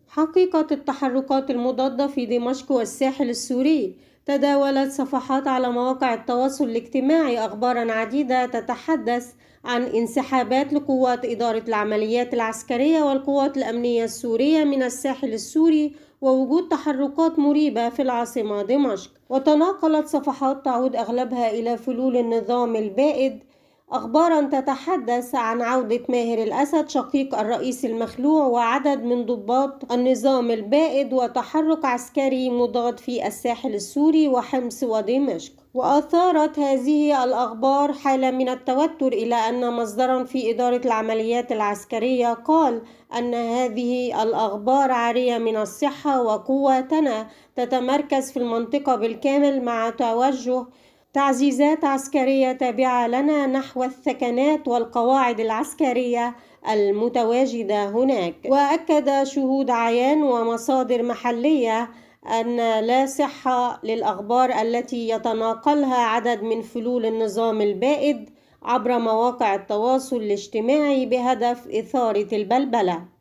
حقيقة التحركات المضادة في دمشق والساحل السوري. تداولت صفحات على مواقع التواصل الاجتماعي أخبارا عديدة تتحدث عن انسحابات لقوات إدارة العمليات العسكرية والقوات الأمنية السورية من الساحل السوري ووجود تحركات مريبة في العاصمة دمشق. وتناقلت صفحات تعود أغلبها إلى فلول النظام البائد أخبارا تتحدث عن عودة ماهر الأسد شقيق الرئيس المخلوع وعدد من ضباط النظام البائد وتحرك عسكري مضاد في الساحل السوري وحمص ودمشق. وأثارت هذه الأخبار حالة من التوتر، إلى أن مصدرا في إدارة العمليات العسكرية قال أن هذه الأخبار عارية من الصحة وقواتنا تتمركز في المنطقة بالكامل مع توجه تعزيزات عسكرية تابعة لنا نحو الثكنات والقواعد العسكرية المتواجدة هناك. وأكد شهود عيان ومصادر محلية أن لا صحة للأخبار التي يتناقلها عدد من فلول النظام البائد عبر مواقع التواصل الاجتماعي بهدف إثارة البلبلة.